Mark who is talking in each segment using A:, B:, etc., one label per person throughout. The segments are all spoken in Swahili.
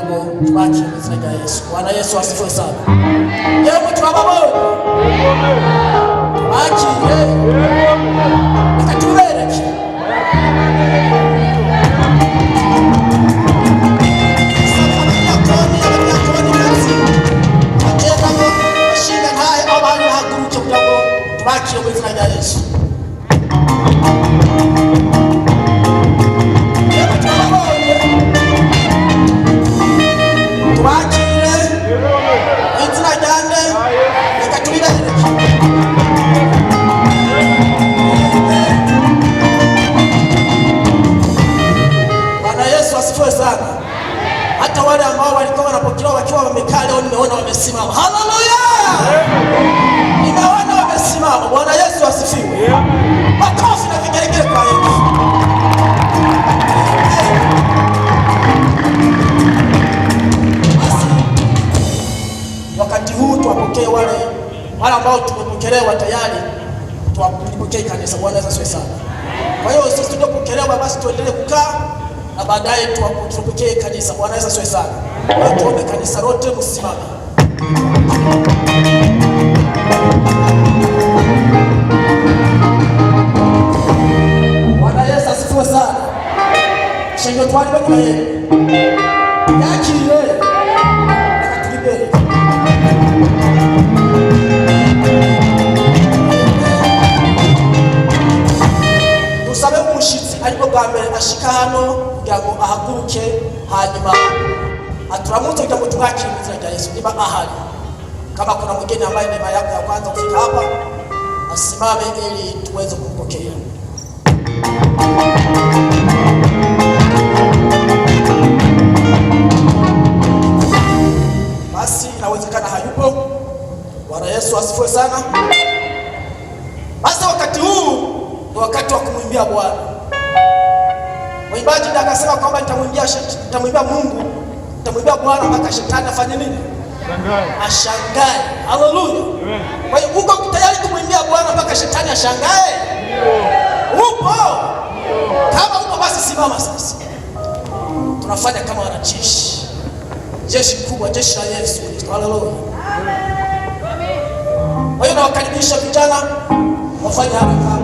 A: ngo tubakire mu izina rya Yesu. Bwana Yesu asifiwe sana. Yewe turababona tubakire reka tubereke bashinga ntahe abantu bahaguruke kugira ngo tubakire mu izina rya Yesu. Hata wale ambao walikuwa wanapokelewa wakiwa wamekaa leo nimeona wamesimama. Haleluya! Nimeona wamesimama. Bwana Yesu asifiwe. Makofi na vigelegele kwa Yesu. Basi wakati huu tuwapokee wale ambao tumepokelewa tayari, tuwapokee kanisa. Bwana Yesu asifiwe sana. Kwa hiyo sisi tunapokelewa basi tuendelee kukaa na baadaye tupokee kanisa. Bwana Yesu asifiwe sana. Kwa tuombe kanisa lote msimame. Bwana Yesu asifiwe sana. Shengo twali banyuma yeye. Yakire. Nakatulibere. Tusabe umushitsi ariko bwa mbere ashika hano kugira ngo ahaguruke hanyuma aturamutse kugira ngo tubakire mu izina rya Yesu. Niba ahari, kama kuna mgeni ambaye neema yako ya kwanza kufika hapa, asimame ili tuweze kumpokea. Basi inawezekana hayupo. Bwana Yesu asifiwe sana. Basi wakati huu ni wakati wa kumwimbia Bwana. Mwimbaji ndiye akasema kwamba nitamwimbia Mungu, nitamwimbia Bwana mpaka shetani afanye nini? Ashangae. Haleluya. Kwa hiyo uko tayari kumwimbia Bwana mpaka shetani ashangae? Upo? Kama upo basi simama sasa. Tunafanya kama wanajeshi. Jeshi kubwa, jeshi la Yesu Kristo. Haleluya. Kwa hiyo nawakaribisha vijana wafanye haraka.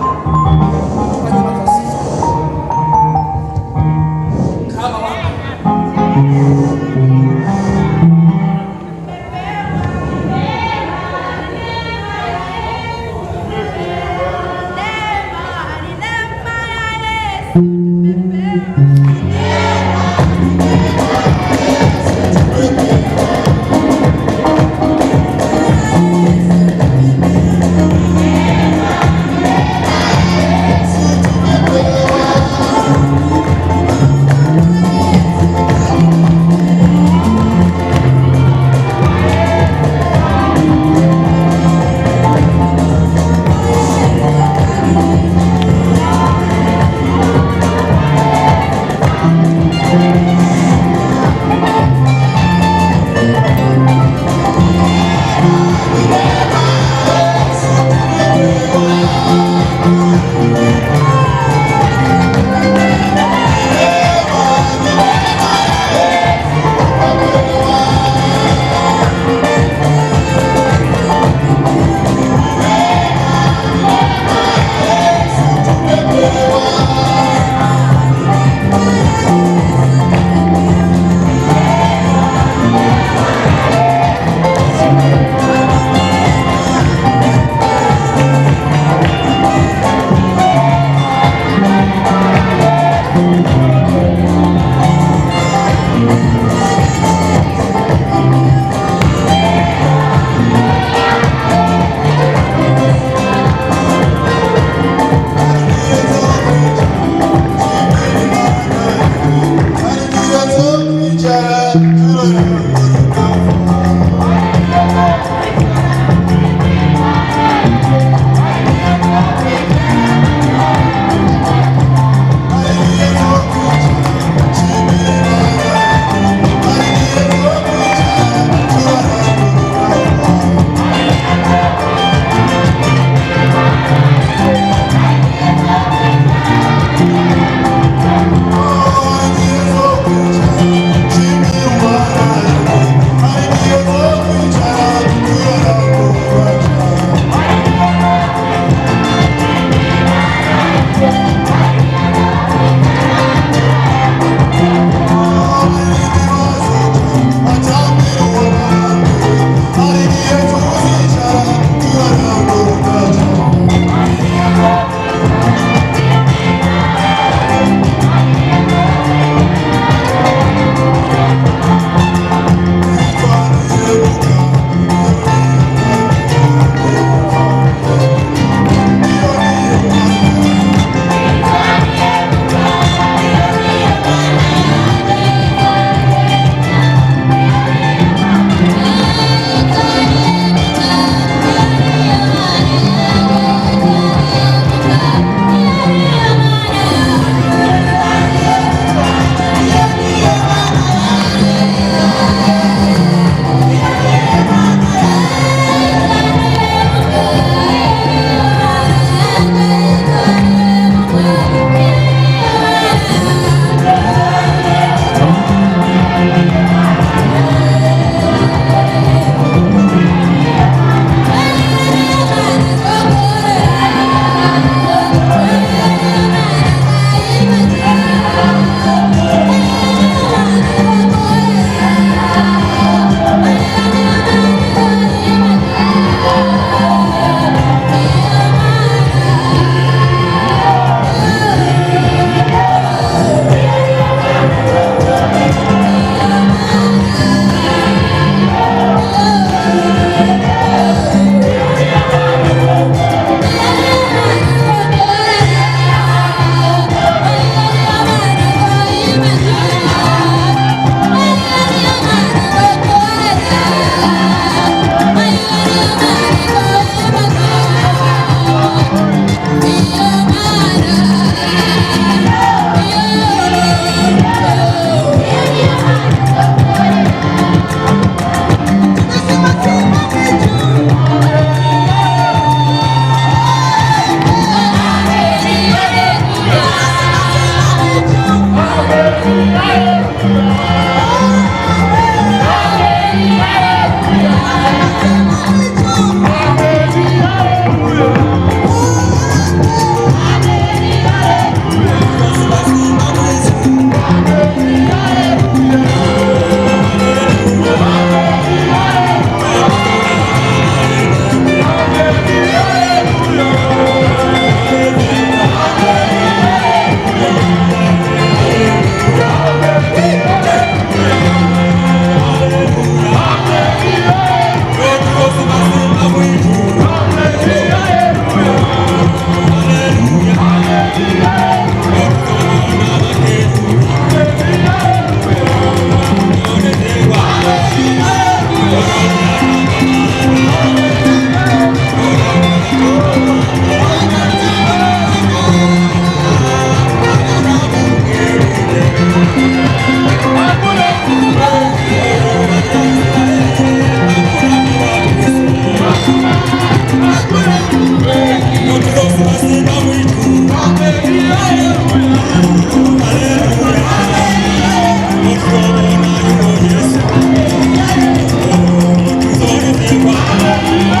B: Wow.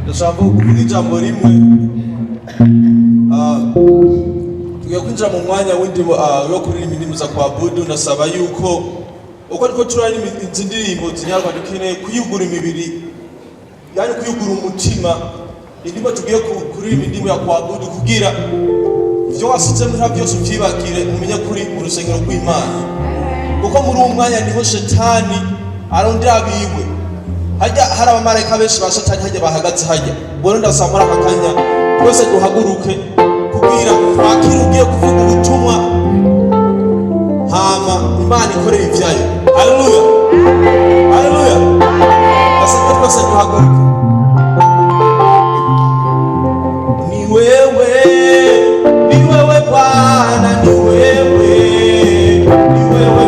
B: ndashaka kuvuga ijambo rimwe. Tugiye kwinjira mu mwanya w'indimo yo kuririmba indirimbo za kuabudu. Ndasaba yuko uko ariko turari izi ndirimbo zinyarwanda dukeneye kuyugura imibiri, yani kuyugura umutima. Indimo tugiye kuririmba indirimbo ya kuabudu kugira ivyo wasize muri byose uvyibagire, umenye kuri mu rusengero rw'Imana, kuko muri uwo mwanya niho shetani arondera abiwe. Hajya hari abamarayika benshi ba shetani hajya bahagaze hajya. Ubwo ndasaba muri aka kanya twese duhaguruke kugira twakire ugiye kuvuga ubutumwa, hama Imana ikorera ivyayo. Haleluya, haleluya. Ndasaba twese duhaguruke. Ni wewe Bwana, ni wewe Bwana, ni wewe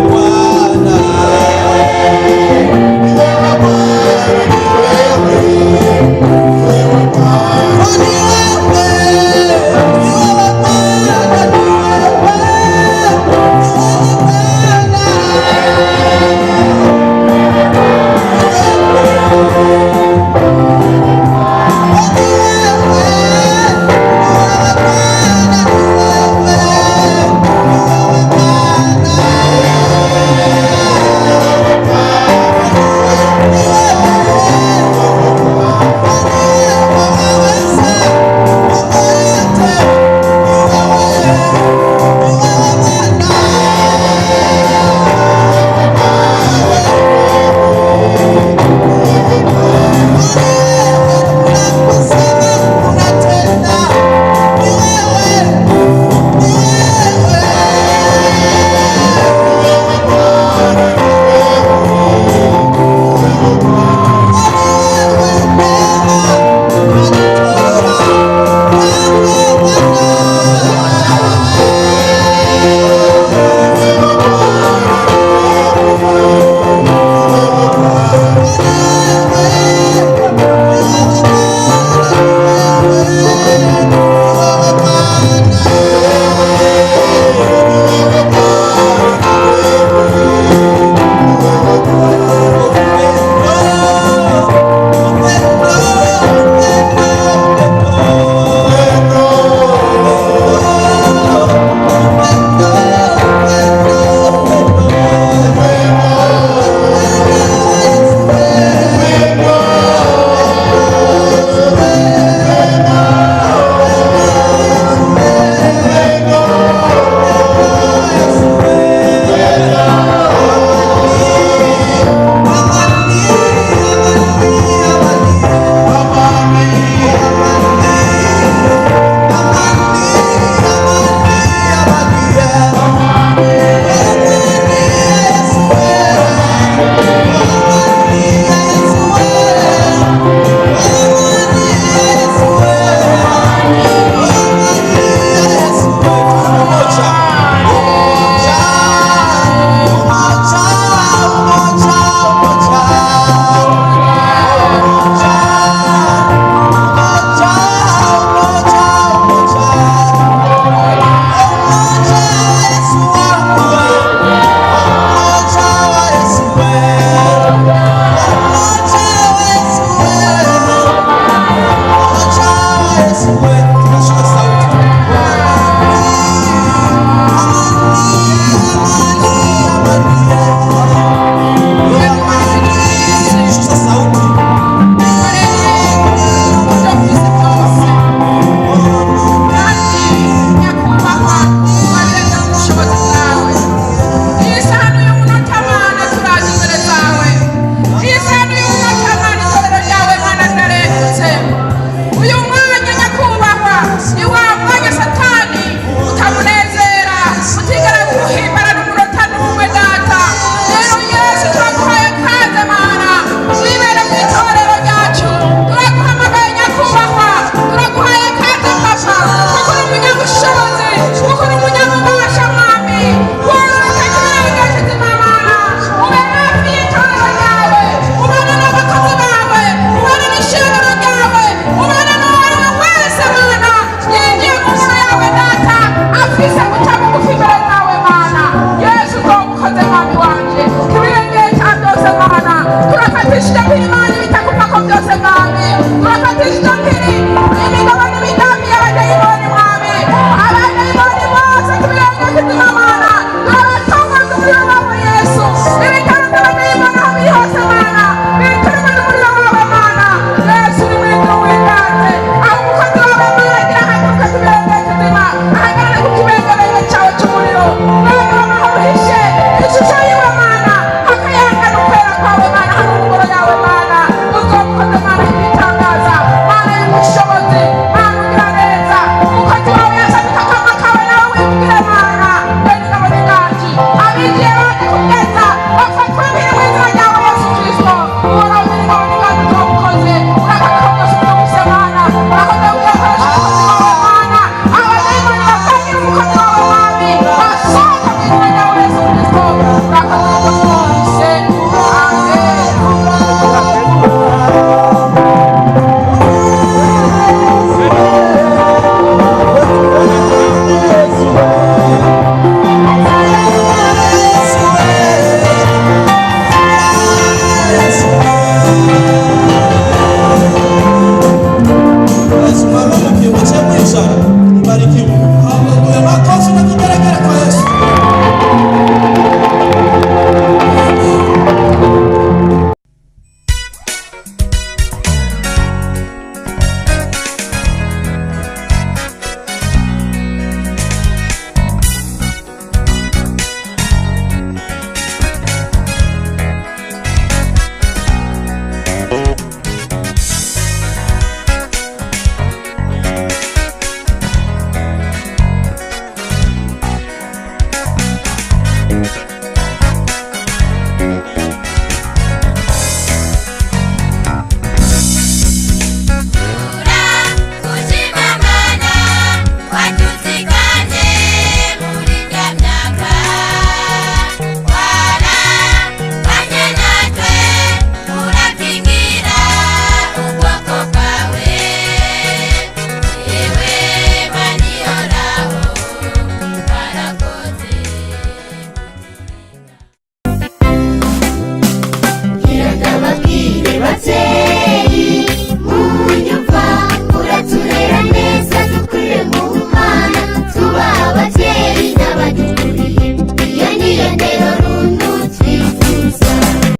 C: Stop it!